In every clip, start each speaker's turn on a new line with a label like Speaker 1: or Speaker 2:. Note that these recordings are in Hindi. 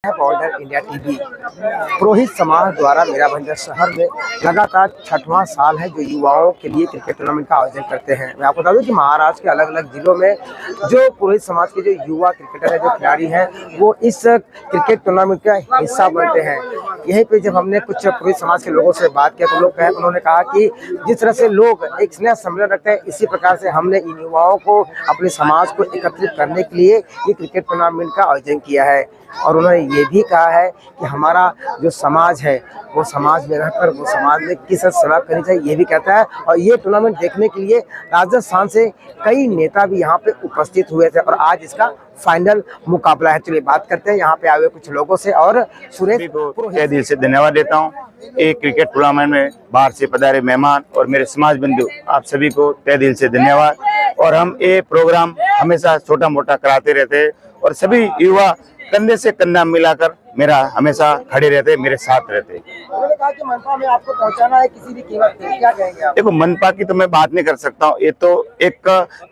Speaker 1: बॉर्डर इंडिया टीवी पुरोहित समाज द्वारा मेरा भंजर शहर में लगातार छठवां साल है जो युवाओं के लिए क्रिकेट टूर्नामेंट का आयोजन करते हैं। मैं आपको बता दूं कि महाराष्ट्र के अलग अलग जिलों में जो पुरोहित समाज के जो युवा क्रिकेटर है, जो खिलाड़ी हैं, वो इस क्रिकेट टूर्नामेंट का हिस्सा बनते हैं। यहीं पे जब हमने कुछ पुरोहित समाज के लोगों से बात किया तो उन्होंने कहा कि जिस तरह से लोग एक स्नेह सम्मेलन रखते हैं, इसी प्रकार से हमने इन युवाओं को अपने समाज को एकत्रित करने के लिए ये क्रिकेट टूर्नामेंट का आयोजन किया है। और उन्होंने ये भी कहा है कि हमारा जो समाज है वो समाज में रहकर वो समाज में किस तरह सेवा करनी चाहिए, ये भी कहता है। और ये टूर्नामेंट देखने के लिए राजस्थान से कई नेता भी यहाँ पे उपस्थित हुए थे और आज इसका फाइनल मुकाबला है। चलिए बात करते हैं यहाँ पे आए हुए कुछ लोगों से। और सुरेश को
Speaker 2: तहे दिल से धन्यवाद देता हूँ। एक क्रिकेट टूर्नामेंट में बाहर से पधारे मेहमान और मेरे समाज बंधु, आप सभी को तहे दिल से धन्यवाद। और हम ये प्रोग्राम हमेशा छोटा मोटा कराते रहते हैं और सभी युवा कंधे से कंधा मिलाकर मेरा हमेशा खड़े रहते, मेरे साथ रहते।
Speaker 1: उन्होंने कहा कि मनपा में आपको पहुंचाना है किसी भी कीमत पे, क्या कहेंगे आप?
Speaker 2: देखो, मनपा की तो मैं बात नहीं कर सकता हूँ, ये तो एक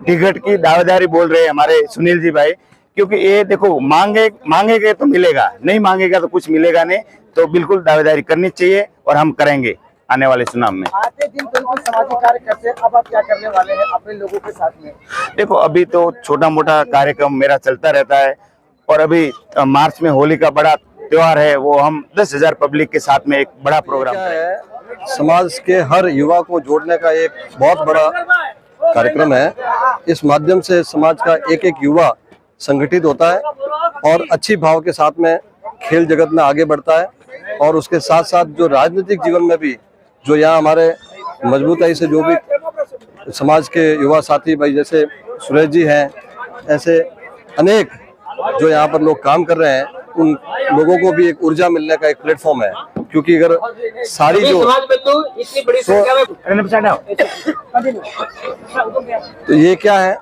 Speaker 2: टिकट की दावेदारी बोल रहे हैं हमारे सुनील जी भाई। क्योंकि ये देखो, मांगेंगे तो मिलेगा, नहीं मांगेगा तो कुछ मिलेगा नहीं। तो बिल्कुल दावेदारी करनी चाहिए और हम करेंगे आने वाले चुनाव में।
Speaker 1: आते दिन कोई सामाजिक कार्य करते हैं, अब आप क्या करने वाले हैं अपने लोगों के साथ में?
Speaker 2: देखो, अभी तो छोटा मोटा कार्यक्रम मेरा चलता रहता है और अभी मार्च में होली का बड़ा त्योहार है, वो हम 10,000 पब्लिक के साथ में एक बड़ा प्रोग्राम
Speaker 3: है। समाज के हर युवा को जोड़ने का एक बहुत बड़ा कार्यक्रम है। इस माध्यम से समाज का एक एक युवा संगठित होता है और अच्छी भाव के साथ में खेल जगत में आगे बढ़ता है। और उसके साथ साथ जो राजनीतिक जीवन में भी जो यहाँ हमारे मजबूताई से जो भी समाज के युवा साथी भाई जैसे सुरेश जी हैं, ऐसे अनेक जो यहाँ पर लोग काम कर रहे हैं, उन लोगों को भी एक ऊर्जा मिलने का एक प्लेटफॉर्म है। क्योंकि अगर सारी जो तो ये क्या है,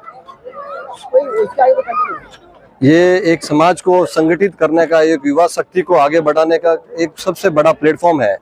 Speaker 3: ये एक समाज को संगठित करने का, एक युवा शक्ति को आगे बढ़ाने का एक सबसे बड़ा प्लेटफॉर्म है।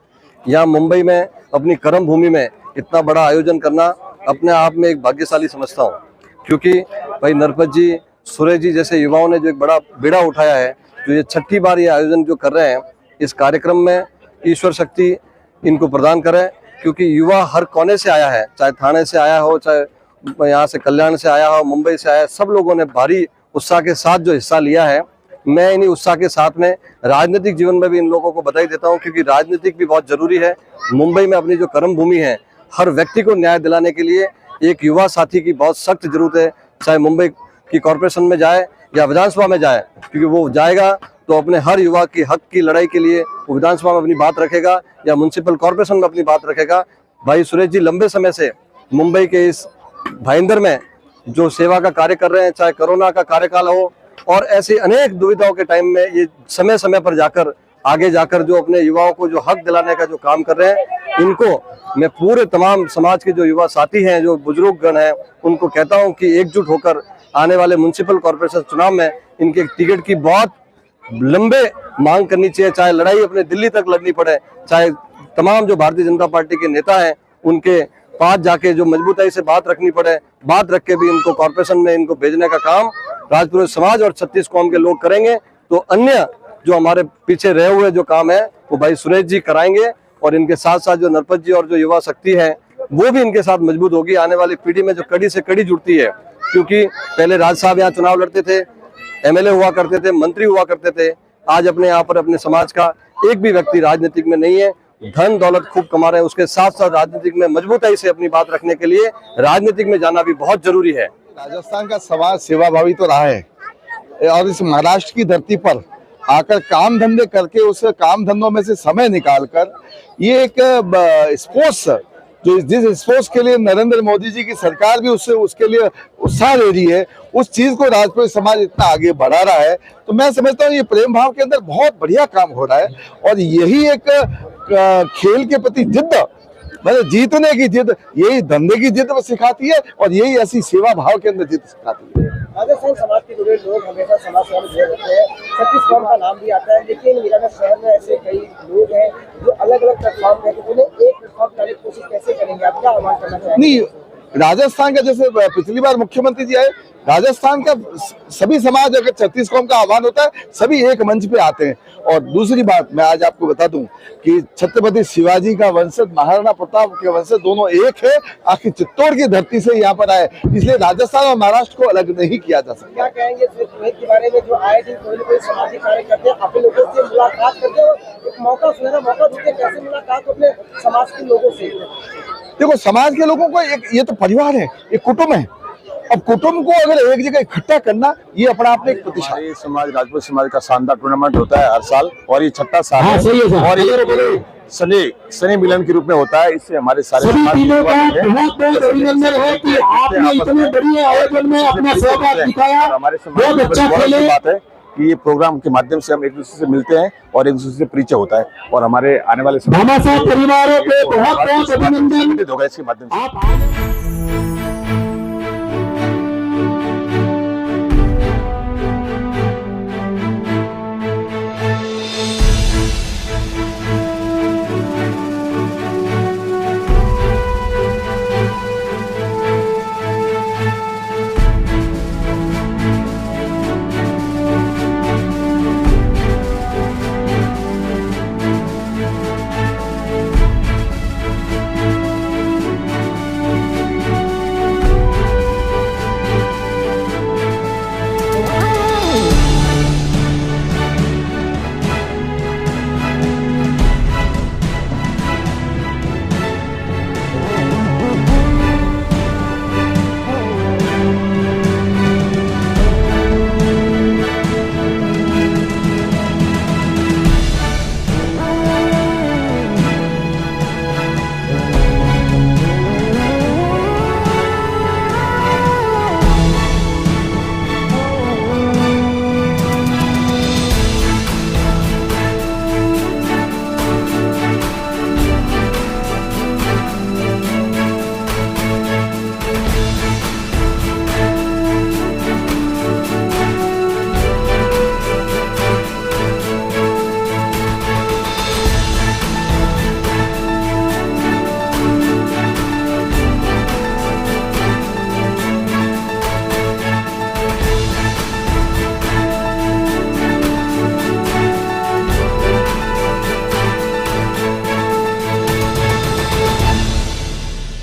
Speaker 3: यहाँ मुंबई में अपनी कर्म भूमि में इतना बड़ा आयोजन करना अपने आप में एक भाग्यशाली समझता हूँ। क्योंकि भाई नरपत जी, सुरेश जी जैसे युवाओं ने जो एक बड़ा बीड़ा उठाया है, जो ये छठी बार ये आयोजन जो कर रहे हैं, इस कार्यक्रम में ईश्वर शक्ति इनको प्रदान करे। क्योंकि युवा हर कोने से आया है, चाहे थाने से आया हो, चाहे यहाँ से कल्याण से आया हो, मुंबई से आया, सब लोगों ने भारी उत्साह के साथ जो हिस्सा लिया है। मैं इन्हीं उत्साह के साथ में राजनीतिक जीवन में भी इन लोगों को बधाई देता हूँ, क्योंकि राजनीतिक भी बहुत जरूरी है। मुंबई में अपनी जो कर्म भूमि है, हर व्यक्ति को न्याय दिलाने के लिए एक युवा साथी की बहुत सख्त जरूरत है। चाहे मुंबई की कॉरपोरेशन में जाए या विधानसभा में जाए, क्योंकि वो जाएगा तो अपने हर युवा की हक की लड़ाई के लिए वो विधानसभा में अपनी बात रखेगा या म्युनिसिपल कॉरपोरेशन में अपनी बात रखेगा। भाई सुरेश जी लंबे समय से मुंबई के इस भाईंदर में जो सेवा का कार्य कर रहे हैं, चाहे कोरोना का कार्यकाल हो और ऐसी अनेक दुविधाओं के टाइम में ये समय समय पर जाकर आगे जाकर जो अपने युवाओं को जो हक दिलाने का जो काम कर रहे हैं, इनको मैं पूरे तमाम समाज के जो युवा साथी हैं, जो बुजुर्ग गण हैं, उनको कहता हूं कि एकजुट होकर आने वाले म्युनिसिपल कॉर्पोरेशन चुनाव में इनके टिकट की बहुत लंबे मांग करनी चाहिए। चाहे लड़ाई अपने दिल्ली तक लड़नी पड़े, चाहे तमाम जो भारतीय जनता पार्टी के नेता हैं उनके पास जाके जो मजबूताई से बात रखनी पड़े, बात रख के भी इनको कॉर्पोरेशन में इनको भेजने का काम राजपुरोहित समाज और 36 कौम के लोग करेंगे। तो अन्य जो हमारे पीछे रहे हुए जो काम है वो भाई सुरेश जी कराएंगे और इनके साथ साथ जो नरपत जी और जो युवा शक्ति है वो भी इनके साथ मजबूत होगी। आने वाली पीढ़ी में जो कड़ी से कड़ी जुड़ती है, क्योंकि पहले राज साहब यहाँ चुनाव लड़ते थे, एमएलए हुआ करते थे, मंत्री हुआ करते थे। आज अपने यहाँ पर अपने समाज का एक भी व्यक्ति राजनीतिक में नहीं है, धन दौलत खूब कमा रहे हैं, उसके साथ साथ राजनीतिक में मजबूताई से अपनी बात रखने के लिए राजनीतिक में जाना भी बहुत जरूरी है।
Speaker 4: राजस्थान का समाज सेवाभावी तो रहा है और इस महाराष्ट्र की धरती पर आकर काम धंधे करके उस काम धंधों में से समय निकालकर ये एक स्पोर्ट्स, जो जिस स्पोर्ट्स के लिए नरेंद्र मोदी जी की सरकार भी उसके लिए उत्साह ले रही है, उस चीज को राजपूत समाज इतना आगे बढ़ा रहा है। तो मैं समझता हूँ ये प्रेम भाव के अंदर बहुत बढ़िया काम हो रहा है और यही एक खेल के प्रति जिद्द, मतलब जीतने की जिद, यही धंधे की जिद सिखाती है और यही ऐसी सेवा भाव के अंदर जिद सिखाती है।
Speaker 1: राजस्थान समाज के जुड़े लोग हमेशा समाज सेवा में जुड़े रहते हैं, 36 कौम का नाम भी आता है, लेकिन मीरानगर शहर में ऐसे कई लोग हैं जो अलग अलग प्लेटफॉर्म पे, उन्हें एक प्लेटफॉर्म करने की कोशिश कैसे करेंगे, आप क्या आह्वान करना चाहेंगे?
Speaker 4: नहीं, राजस्थान का जैसे पिछली बार मुख्यमंत्री जी आए, राजस्थान का सभी समाज, अगर 36 कौम का आह्वान होता है, सभी एक मंच पे आते हैं। और दूसरी बात मैं आज आपको बता दूं कि छत्रपति शिवाजी का वंशज, महाराणा प्रताप के वंशज दोनों एक है, आखिर चित्तौड़ की धरती से यहाँ पर आए, इसलिए राजस्थान और महाराष्ट्र को अलग नहीं किया जा सकता।
Speaker 1: क्या कहेंगे रोहित के बारे में, जो आए दिन कोई ना कोई सामाजिक कार्य करते हैं, अपने लोगों से मुलाकात करते हैं, एक मौका, सुनहरा मौका देते हैं, कैसे मुलाकात अपने समाज के लोगों से?
Speaker 4: देखो, समाज के लोगों को ये तो परिवार है, एक कुटुंब है। अब कुटुंब को अगर एक जगह इकट्ठा करना, ये अपना आप में एक प्रतिष्ठा।
Speaker 5: हमारे समाज, राजपूत समाज का शानदार टूर्नामेंट होता है हर साल, और ये 6ठा साल है, और ये शनि मिलन के रूप में होता है। इससे हमारे सारे
Speaker 6: बहुत बहुत अभिनंदन है कि आपने इतने बड़े आयोजन में अपना सहयोग दिखाया, बहुत अच्छा खेले।
Speaker 5: बात है कि ये प्रोग्राम के माध्यम से हम एक दूसरे से मिलते हैं और एक दूसरे से परिचय होता है, और हमारे आने वाले
Speaker 6: परिवारों के बहुत बहुत अभिनंदन
Speaker 5: होगा इसके माध्यम से।